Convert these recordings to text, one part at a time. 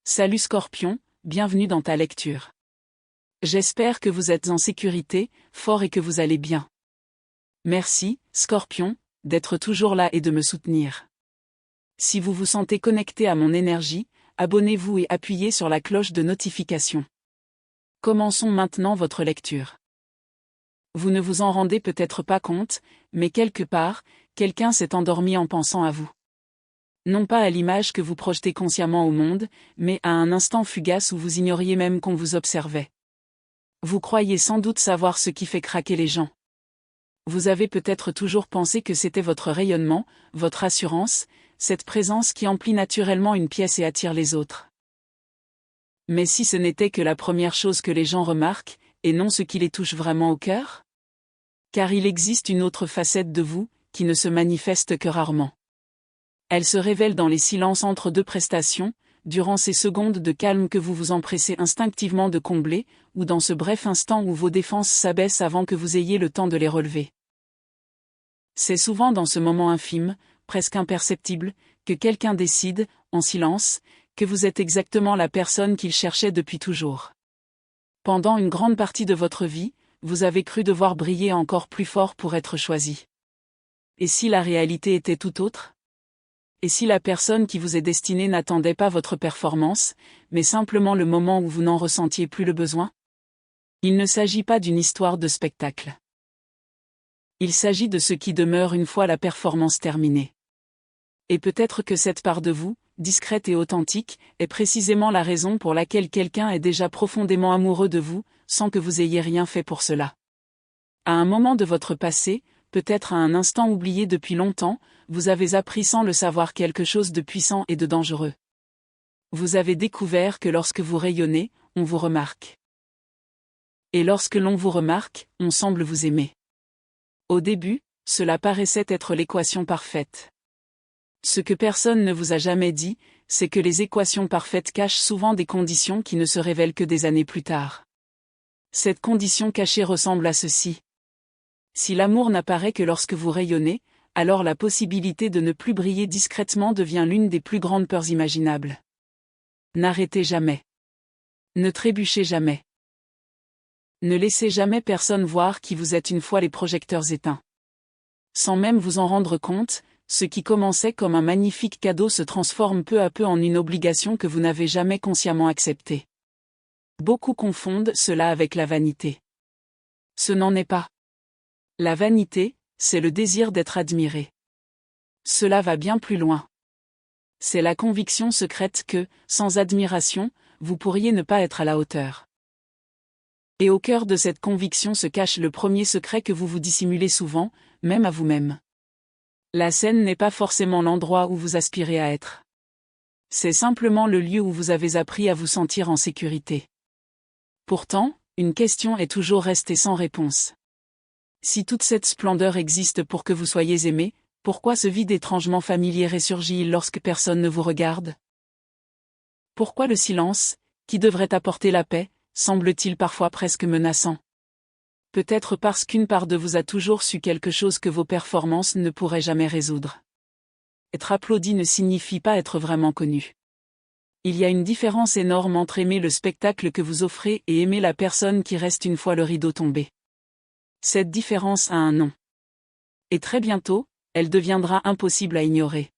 Salut Scorpion, bienvenue dans ta lecture. J'espère que vous êtes en sécurité, fort et que vous allez bien. Merci, Scorpion, d'être toujours là et de me soutenir. Si vous vous sentez connecté à mon énergie, abonnez-vous et appuyez sur la cloche de notification. Commençons maintenant votre lecture. Vous ne vous en rendez peut-être pas compte, mais quelque part, quelqu'un s'est endormi en pensant à vous. Non pas à l'image que vous projetez consciemment au monde, mais à un instant fugace où vous ignoriez même qu'on vous observait. Vous croyez sans doute savoir ce qui fait craquer les gens. Vous avez peut-être toujours pensé que c'était votre rayonnement, votre assurance, cette présence qui emplit naturellement une pièce et attire les autres. Mais si ce n'était que la première chose que les gens remarquent, et non ce qui les touche vraiment au cœur? Car il existe une autre facette de vous, qui ne se manifeste que rarement. Elle se révèle dans les silences entre deux prestations, durant ces secondes de calme que vous vous empressez instinctivement de combler, ou dans ce bref instant où vos défenses s'abaissent avant que vous ayez le temps de les relever. C'est souvent dans ce moment infime, presque imperceptible, que quelqu'un décide, en silence, que vous êtes exactement la personne qu'il cherchait depuis toujours. Pendant une grande partie de votre vie, vous avez cru devoir briller encore plus fort pour être choisi. Et si la réalité était tout autre? Et si la personne qui vous est destinée n'attendait pas votre performance, mais simplement le moment où vous n'en ressentiez plus le besoin? Il ne s'agit pas d'une histoire de spectacle. Il s'agit de ce qui demeure une fois la performance terminée. Et peut-être que cette part de vous, discrète et authentique, est précisément la raison pour laquelle quelqu'un est déjà profondément amoureux de vous, sans que vous ayez rien fait pour cela. À un moment de votre passé, peut-être à un instant oublié depuis longtemps, vous avez appris sans le savoir quelque chose de puissant et de dangereux. Vous avez découvert que lorsque vous rayonnez, on vous remarque. Et lorsque l'on vous remarque, on semble vous aimer. Au début, cela paraissait être l'équation parfaite. Ce que personne ne vous a jamais dit, c'est que les équations parfaites cachent souvent des conditions qui ne se révèlent que des années plus tard. Cette condition cachée ressemble à ceci. Si l'amour n'apparaît que lorsque vous rayonnez, alors la possibilité de ne plus briller discrètement devient l'une des plus grandes peurs imaginables. N'arrêtez jamais. Ne trébuchez jamais. Ne laissez jamais personne voir qui vous êtes une fois les projecteurs éteints. Sans même vous en rendre compte, ce qui commençait comme un magnifique cadeau se transforme peu à peu en une obligation que vous n'avez jamais consciemment acceptée. Beaucoup confondent cela avec la vanité. Ce n'en est pas. La vanité, c'est le désir d'être admiré. Cela va bien plus loin. C'est la conviction secrète que, sans admiration, vous pourriez ne pas être à la hauteur. Et au cœur de cette conviction se cache le premier secret que vous vous dissimulez souvent, même à vous-même. La scène n'est pas forcément l'endroit où vous aspirez à être. C'est simplement le lieu où vous avez appris à vous sentir en sécurité. Pourtant, une question est toujours restée sans réponse. Si toute cette splendeur existe pour que vous soyez aimé, pourquoi ce vide étrangement familier ressurgit-il lorsque personne ne vous regarde? Pourquoi le silence, qui devrait apporter la paix, semble-t-il parfois presque menaçant? Peut-être parce qu'une part de vous a toujours su quelque chose que vos performances ne pourraient jamais résoudre. Être applaudi ne signifie pas être vraiment connu. Il y a une différence énorme entre aimer le spectacle que vous offrez et aimer la personne qui reste une fois le rideau tombé. Cette différence a un nom. Et très bientôt, elle deviendra impossible à ignorer.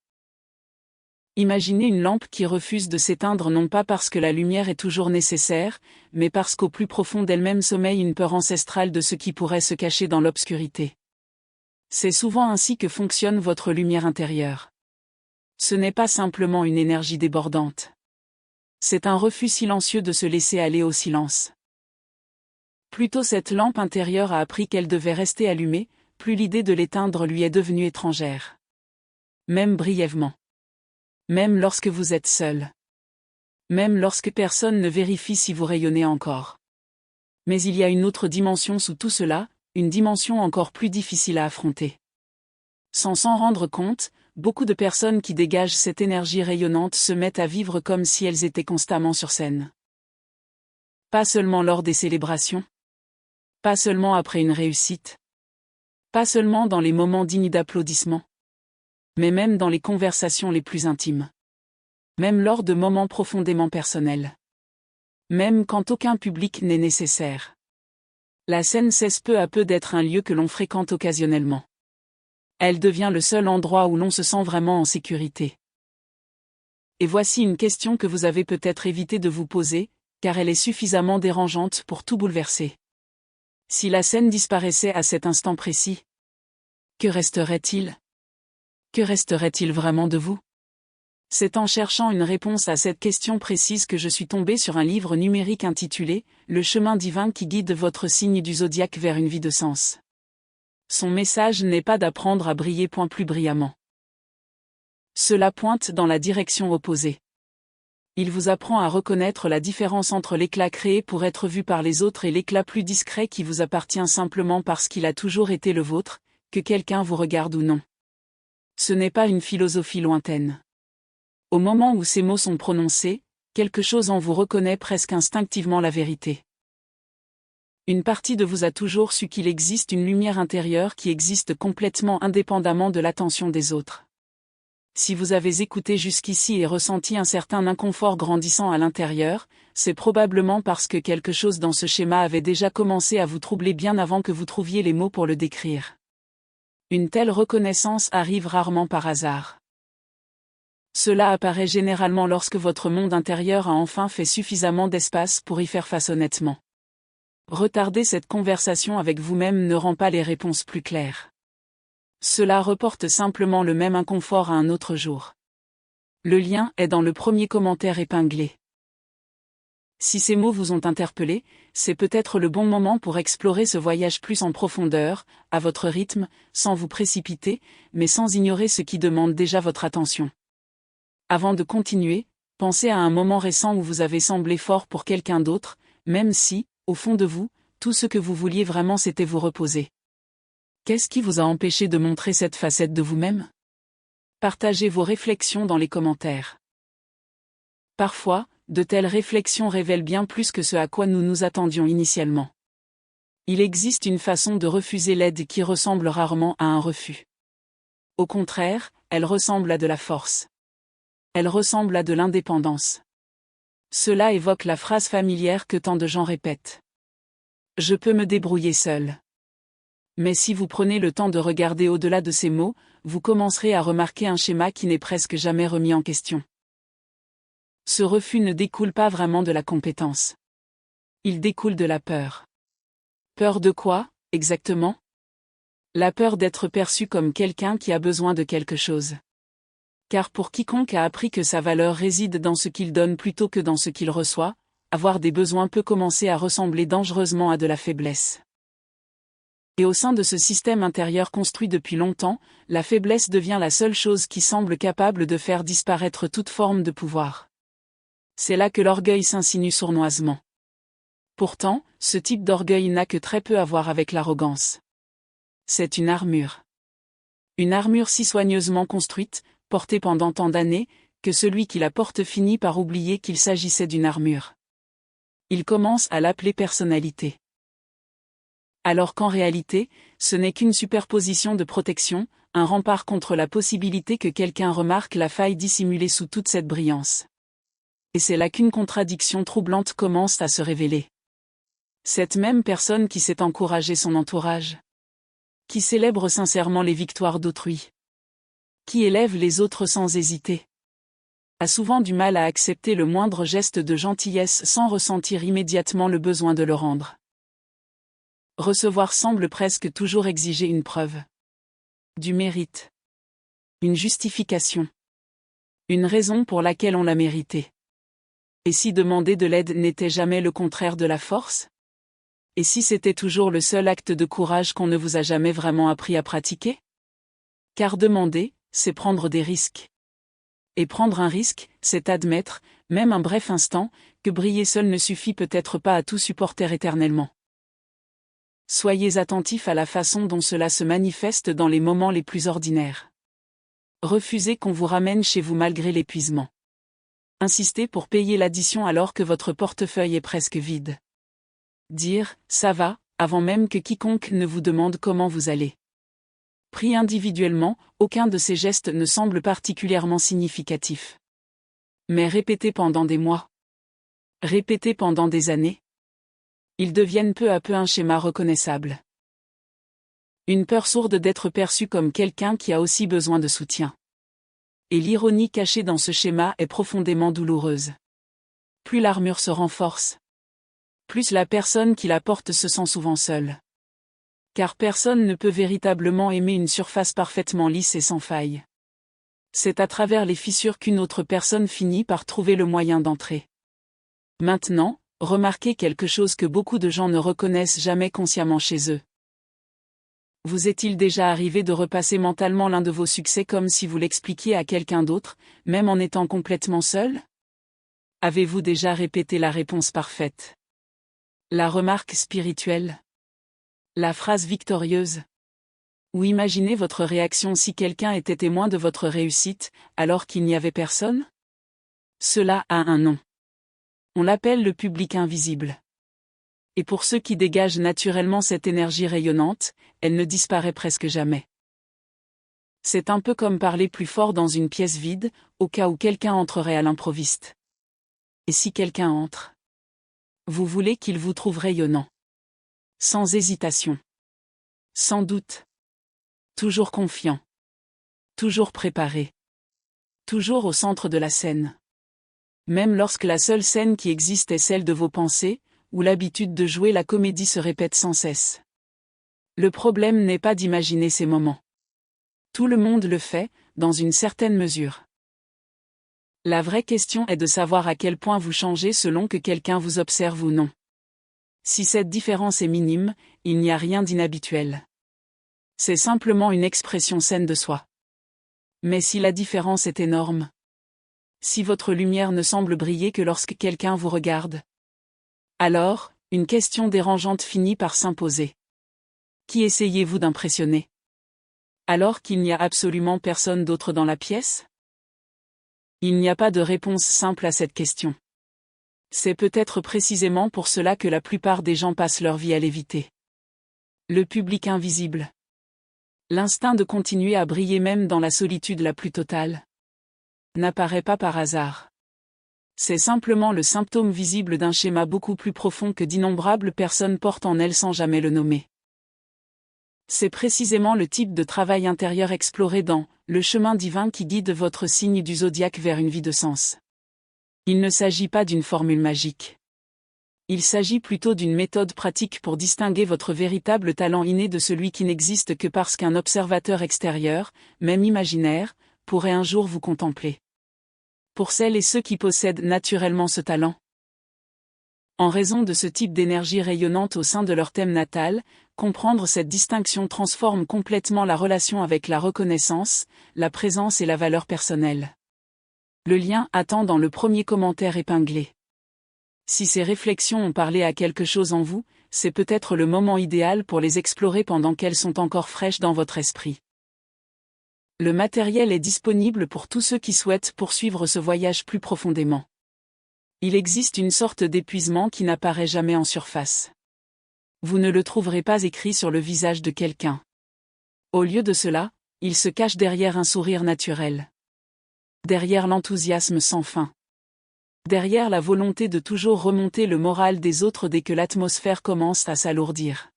Imaginez une lampe qui refuse de s'éteindre non pas parce que la lumière est toujours nécessaire, mais parce qu'au plus profond d'elle-même sommeille une peur ancestrale de ce qui pourrait se cacher dans l'obscurité. C'est souvent ainsi que fonctionne votre lumière intérieure. Ce n'est pas simplement une énergie débordante. C'est un refus silencieux de se laisser aller au silence. Plus tôt cette lampe intérieure a appris qu'elle devait rester allumée, plus l'idée de l'éteindre lui est devenue étrangère. Même brièvement. Même lorsque vous êtes seul. Même lorsque personne ne vérifie si vous rayonnez encore. Mais il y a une autre dimension sous tout cela, une dimension encore plus difficile à affronter. Sans s'en rendre compte, beaucoup de personnes qui dégagent cette énergie rayonnante se mettent à vivre comme si elles étaient constamment sur scène. Pas seulement lors des célébrations. Pas seulement après une réussite. Pas seulement dans les moments dignes d'applaudissements. Mais même dans les conversations les plus intimes. Même lors de moments profondément personnels. Même quand aucun public n'est nécessaire. La scène cesse peu à peu d'être un lieu que l'on fréquente occasionnellement. Elle devient le seul endroit où l'on se sent vraiment en sécurité. Et voici une question que vous avez peut-être évité de vous poser, car elle est suffisamment dérangeante pour tout bouleverser. Si la scène disparaissait à cet instant précis, que resterait-il? Que resterait-il vraiment de vous? C'est en cherchant une réponse à cette question précise que je suis tombé sur un livre numérique intitulé « Le chemin divin qui guide votre signe du zodiaque vers une vie de sens ». Son message n'est pas d'apprendre à briller point plus brillamment. Cela pointe dans la direction opposée. Il vous apprend à reconnaître la différence entre l'éclat créé pour être vu par les autres et l'éclat plus discret qui vous appartient simplement parce qu'il a toujours été le vôtre, que quelqu'un vous regarde ou non. Ce n'est pas une philosophie lointaine. Au moment où ces mots sont prononcés, quelque chose en vous reconnaît presque instinctivement la vérité. Une partie de vous a toujours su qu'il existe une lumière intérieure qui existe complètement indépendamment de l'attention des autres. Si vous avez écouté jusqu'ici et ressenti un certain inconfort grandissant à l'intérieur, c'est probablement parce que quelque chose dans ce schéma avait déjà commencé à vous troubler bien avant que vous trouviez les mots pour le décrire. Une telle reconnaissance arrive rarement par hasard. Cela apparaît généralement lorsque votre monde intérieur a enfin fait suffisamment d'espace pour y faire face honnêtement. Retarder cette conversation avec vous-même ne rend pas les réponses plus claires. Cela reporte simplement le même inconfort à un autre jour. Le lien est dans le premier commentaire épinglé. Si ces mots vous ont interpellé, c'est peut-être le bon moment pour explorer ce voyage plus en profondeur, à votre rythme, sans vous précipiter, mais sans ignorer ce qui demande déjà votre attention. Avant de continuer, pensez à un moment récent où vous avez semblé fort pour quelqu'un d'autre, même si, au fond de vous, tout ce que vous vouliez vraiment c'était vous reposer. Qu'est-ce qui vous a empêché de montrer cette facette de vous-même? Partagez vos réflexions dans les commentaires. Parfois, de telles réflexions révèlent bien plus que ce à quoi nous nous attendions initialement. Il existe une façon de refuser l'aide qui ressemble rarement à un refus. Au contraire, elle ressemble à de la force. Elle ressemble à de l'indépendance. Cela évoque la phrase familière que tant de gens répètent. Je peux me débrouiller seul. Mais si vous prenez le temps de regarder au-delà de ces mots, vous commencerez à remarquer un schéma qui n'est presque jamais remis en question. Ce refus ne découle pas vraiment de la compétence. Il découle de la peur. Peur de quoi, exactement? La peur d'être perçu comme quelqu'un qui a besoin de quelque chose. Car pour quiconque a appris que sa valeur réside dans ce qu'il donne plutôt que dans ce qu'il reçoit, avoir des besoins peut commencer à ressembler dangereusement à de la faiblesse. Et au sein de ce système intérieur construit depuis longtemps, la faiblesse devient la seule chose qui semble capable de faire disparaître toute forme de pouvoir. C'est là que l'orgueil s'insinue sournoisement. Pourtant, ce type d'orgueil n'a que très peu à voir avec l'arrogance. C'est une armure. Une armure si soigneusement construite, portée pendant tant d'années, que celui qui la porte finit par oublier qu'il s'agissait d'une armure. Il commence à l'appeler personnalité. Alors qu'en réalité, ce n'est qu'une superposition de protection, un rempart contre la possibilité que quelqu'un remarque la faille dissimulée sous toute cette brillance. Et c'est là qu'une contradiction troublante commence à se révéler. Cette même personne qui sait encourager son entourage. Qui célèbre sincèrement les victoires d'autrui. Qui élève les autres sans hésiter. A souvent du mal à accepter le moindre geste de gentillesse sans ressentir immédiatement le besoin de le rendre. Recevoir semble presque toujours exiger une preuve. Du mérite. Une justification. Une raison pour laquelle on l'a mérité. Et si demander de l'aide n'était jamais le contraire de la force? Et si c'était toujours le seul acte de courage qu'on ne vous a jamais vraiment appris à pratiquer? Car demander, c'est prendre des risques. Et prendre un risque, c'est admettre, même un bref instant, que briller seul ne suffit peut-être pas à tout supporter éternellement. Soyez attentifs à la façon dont cela se manifeste dans les moments les plus ordinaires. Refusez qu'on vous ramène chez vous malgré l'épuisement. Insistez pour payer l'addition alors que votre portefeuille est presque vide. Dire « ça va » avant même que quiconque ne vous demande comment vous allez. Pris individuellement, aucun de ces gestes ne semble particulièrement significatif. Mais répétés pendant des mois. Répétés pendant des années. Ils deviennent peu à peu un schéma reconnaissable. Une peur sourde d'être perçu comme quelqu'un qui a aussi besoin de soutien. Et l'ironie cachée dans ce schéma est profondément douloureuse. Plus l'armure se renforce, plus la personne qui la porte se sent souvent seule. Car personne ne peut véritablement aimer une surface parfaitement lisse et sans faille. C'est à travers les fissures qu'une autre personne finit par trouver le moyen d'entrer. Maintenant, remarquez quelque chose que beaucoup de gens ne reconnaissent jamais consciemment chez eux. Vous est-il déjà arrivé de repasser mentalement l'un de vos succès comme si vous l'expliquiez à quelqu'un d'autre, même en étant complètement seul? Avez-vous déjà répété la réponse parfaite? La remarque spirituelle? La phrase victorieuse? Ou imaginez votre réaction si quelqu'un était témoin de votre réussite, alors qu'il n'y avait personne? Cela a un nom. On l'appelle le public invisible. Et pour ceux qui dégagent naturellement cette énergie rayonnante, elle ne disparaît presque jamais. C'est un peu comme parler plus fort dans une pièce vide, au cas où quelqu'un entrerait à l'improviste. Et si quelqu'un entre? Vous voulez qu'il vous trouve rayonnant. Sans hésitation. Sans doute. Toujours confiant. Toujours préparé. Toujours au centre de la scène. Même lorsque la seule scène qui existe est celle de vos pensées, où l'habitude de jouer la comédie se répète sans cesse. Le problème n'est pas d'imaginer ces moments. Tout le monde le fait, dans une certaine mesure. La vraie question est de savoir à quel point vous changez selon que quelqu'un vous observe ou non. Si cette différence est minime, il n'y a rien d'inhabituel. C'est simplement une expression saine de soi. Mais si la différence est énorme, si votre lumière ne semble briller que lorsque quelqu'un vous regarde, alors, une question dérangeante finit par s'imposer. Qui essayez-vous d'impressionner? Alors qu'il n'y a absolument personne d'autre dans la pièce? Il n'y a pas de réponse simple à cette question. C'est peut-être précisément pour cela que la plupart des gens passent leur vie à l'éviter. Le public invisible. L'instinct de continuer à briller même dans la solitude la plus totale. N'apparaît pas par hasard. C'est simplement le symptôme visible d'un schéma beaucoup plus profond que d'innombrables personnes portent en elles sans jamais le nommer. C'est précisément le type de travail intérieur exploré dans « Le chemin divin qui guide votre signe du zodiaque vers une vie de sens ». Il ne s'agit pas d'une formule magique. Il s'agit plutôt d'une méthode pratique pour distinguer votre véritable talent inné de celui qui n'existe que parce qu'un observateur extérieur, même imaginaire, pourrait un jour vous contempler. Pour celles et ceux qui possèdent naturellement ce talent. En raison de ce type d'énergie rayonnante au sein de leur thème natal, comprendre cette distinction transforme complètement la relation avec la reconnaissance, la présence et la valeur personnelle. Le lien attend dans le premier commentaire épinglé. Si ces réflexions ont parlé à quelque chose en vous, c'est peut-être le moment idéal pour les explorer pendant qu'elles sont encore fraîches dans votre esprit. Le matériel est disponible pour tous ceux qui souhaitent poursuivre ce voyage plus profondément. Il existe une sorte d'épuisement qui n'apparaît jamais en surface. Vous ne le trouverez pas écrit sur le visage de quelqu'un. Au lieu de cela, il se cache derrière un sourire naturel. Derrière l'enthousiasme sans fin. Derrière la volonté de toujours remonter le moral des autres dès que l'atmosphère commence à s'alourdir.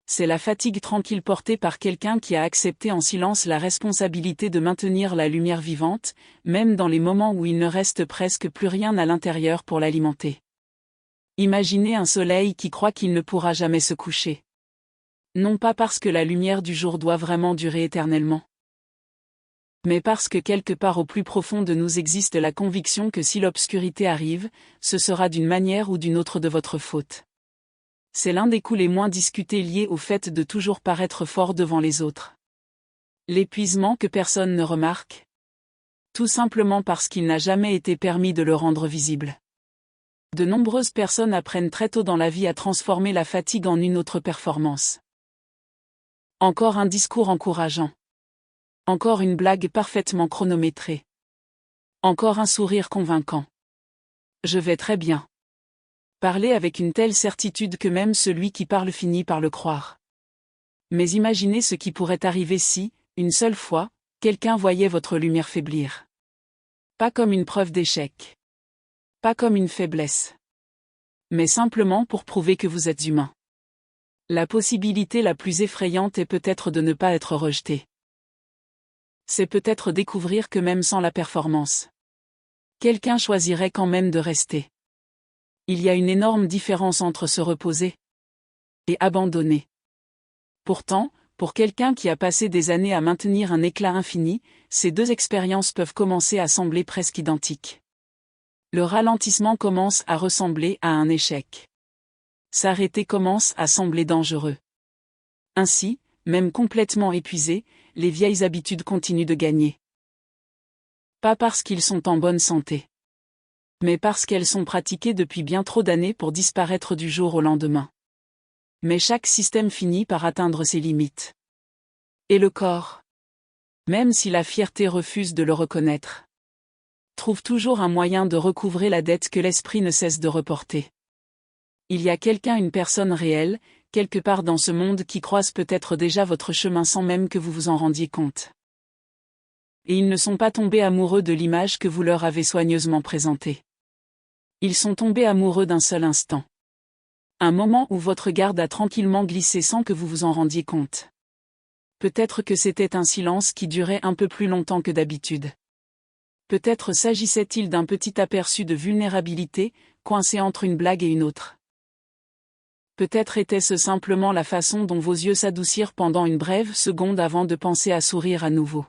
C'est la fatigue tranquille portée par quelqu'un qui a accepté en silence la responsabilité de maintenir la lumière vivante, même dans les moments où il ne reste presque plus rien à l'intérieur pour l'alimenter. Imaginez un soleil qui croit qu'il ne pourra jamais se coucher. Non pas parce que la lumière du jour doit vraiment durer éternellement, mais parce que quelque part au plus profond de nous existe la conviction que si l'obscurité arrive, ce sera d'une manière ou d'une autre de votre faute. C'est l'un des coups les moins discutés liés au fait de toujours paraître fort devant les autres. L'épuisement que personne ne remarque. Tout simplement parce qu'il n'a jamais été permis de le rendre visible. De nombreuses personnes apprennent très tôt dans la vie à transformer la fatigue en une autre performance. Encore un discours encourageant. Encore une blague parfaitement chronométrée. Encore un sourire convaincant. Je vais très bien. Parler avec une telle certitude que même celui qui parle finit par le croire. Mais imaginez ce qui pourrait arriver si, une seule fois, quelqu'un voyait votre lumière faiblir. Pas comme une preuve d'échec. Pas comme une faiblesse. Mais simplement pour prouver que vous êtes humain. La possibilité la plus effrayante est peut-être de ne pas être rejeté. C'est peut-être découvrir que même sans la performance, quelqu'un choisirait quand même de rester. Il y a une énorme différence entre se reposer et abandonner. Pourtant, pour quelqu'un qui a passé des années à maintenir un éclat infini, ces deux expériences peuvent commencer à sembler presque identiques. Le ralentissement commence à ressembler à un échec. S'arrêter commence à sembler dangereux. Ainsi, même complètement épuisés, les vieilles habitudes continuent de gagner. Pas parce qu'ils sont en bonne santé, mais parce qu'elles sont pratiquées depuis bien trop d'années pour disparaître du jour au lendemain. Mais chaque système finit par atteindre ses limites. Et le corps, même si la fierté refuse de le reconnaître, trouve toujours un moyen de recouvrer la dette que l'esprit ne cesse de reporter. Il y a une personne réelle, quelque part dans ce monde qui croise peut-être déjà votre chemin sans même que vous vous en rendiez compte. Et ils ne sont pas tombés amoureux de l'image que vous leur avez soigneusement présentée. Ils sont tombés amoureux d'un seul instant. Un moment où votre garde a tranquillement glissé sans que vous vous en rendiez compte. Peut-être que c'était un silence qui durait un peu plus longtemps que d'habitude. Peut-être s'agissait-il d'un petit aperçu de vulnérabilité, coincé entre une blague et une autre. Peut-être était-ce simplement la façon dont vos yeux s'adoucirent pendant une brève seconde avant de penser à sourire à nouveau.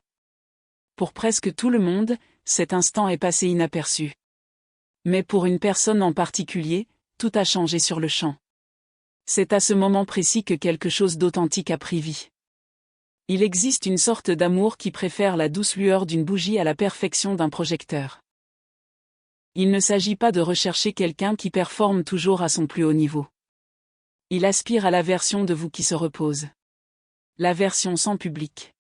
Pour presque tout le monde, cet instant est passé inaperçu. Mais pour une personne en particulier, tout a changé sur le champ. C'est à ce moment précis que quelque chose d'authentique a pris vie. Il existe une sorte d'amour qui préfère la douce lueur d'une bougie à la perfection d'un projecteur. Il ne s'agit pas de rechercher quelqu'un qui performe toujours à son plus haut niveau. Il aspire à la version de vous qui se repose. La version sans public.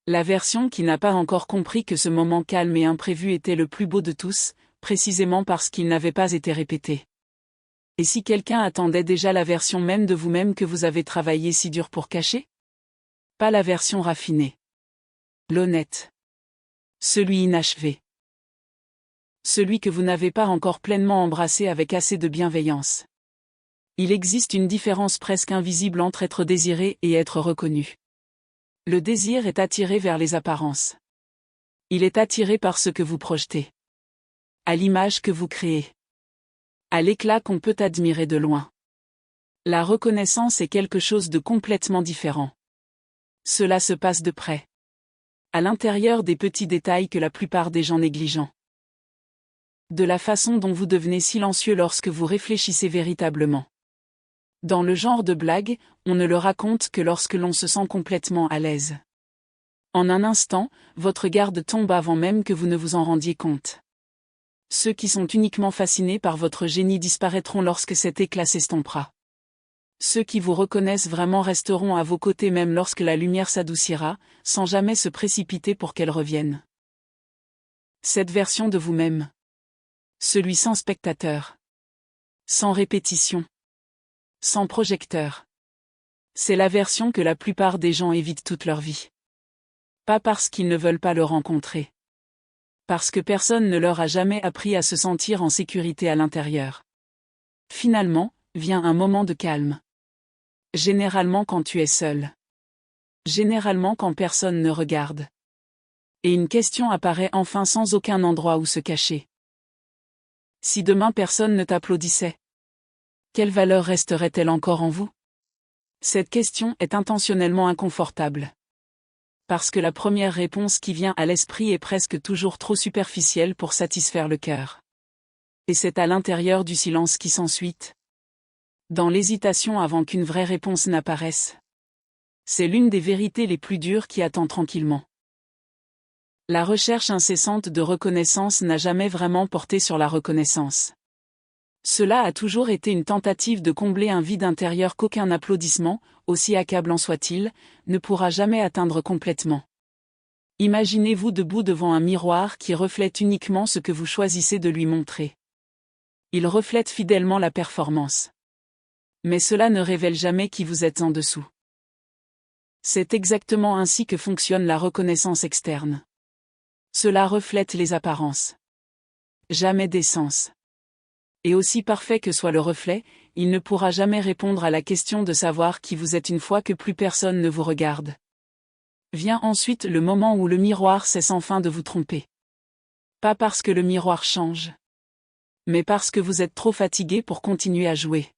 La version qui n'a pas encore compris que ce moment calme et imprévu était le plus beau de tous, précisément parce qu'il n'avait pas été répété. Et si quelqu'un attendait déjà la version même de vous-même que vous avez travaillé si dur pour cacher ? Pas la version raffinée. L'honnête. Celui inachevé. Celui que vous n'avez pas encore pleinement embrassé avec assez de bienveillance. Il existe une différence presque invisible entre être désiré et être reconnu. Le désir est attiré vers les apparences. Il est attiré par ce que vous projetez. À l'image que vous créez. À l'éclat qu'on peut admirer de loin. La reconnaissance est quelque chose de complètement différent. Cela se passe de près. À l'intérieur des petits détails que la plupart des gens négligent. De la façon dont vous devenez silencieux lorsque vous réfléchissez véritablement. Dans le genre de blague, on ne le raconte que lorsque l'on se sent complètement à l'aise. En un instant, votre garde tombe avant même que vous ne vous en rendiez compte. Ceux qui sont uniquement fascinés par votre génie disparaîtront lorsque cet éclat s'estompera. Ceux qui vous reconnaissent vraiment resteront à vos côtés même lorsque la lumière s'adoucira, sans jamais se précipiter pour qu'elle revienne. Cette version de vous-même. Celui sans spectateur. Sans répétition. Sans projecteur. C'est la version que la plupart des gens évitent toute leur vie. Pas parce qu'ils ne veulent pas le rencontrer. Parce que personne ne leur a jamais appris à se sentir en sécurité à l'intérieur. Finalement, vient un moment de calme. Généralement quand tu es seul. Généralement quand personne ne regarde. Et une question apparaît enfin sans aucun endroit où se cacher. Si demain personne ne t'applaudissait, quelle valeur resterait-elle encore en vous ? Cette question est intentionnellement inconfortable. Parce que la première réponse qui vient à l'esprit est presque toujours trop superficielle pour satisfaire le cœur. Et c'est à l'intérieur du silence qui s'ensuit. Dans l'hésitation avant qu'une vraie réponse n'apparaisse. C'est l'une des vérités les plus dures qui attend tranquillement. La recherche incessante de reconnaissance n'a jamais vraiment porté sur la reconnaissance. Cela a toujours été une tentative de combler un vide intérieur qu'aucun applaudissement, aussi accablant soit-il, ne pourra jamais atteindre complètement. Imaginez-vous debout devant un miroir qui reflète uniquement ce que vous choisissez de lui montrer. Il reflète fidèlement la performance. Mais cela ne révèle jamais qui vous êtes en dessous. C'est exactement ainsi que fonctionne la reconnaissance externe. Cela reflète les apparences. Jamais d'essence. Et aussi parfait que soit le reflet, il ne pourra jamais répondre à la question de savoir qui vous êtes une fois que plus personne ne vous regarde. Vient ensuite le moment où le miroir cesse enfin de vous tromper. Pas parce que le miroir change, mais parce que vous êtes trop fatigué pour continuer à jouer.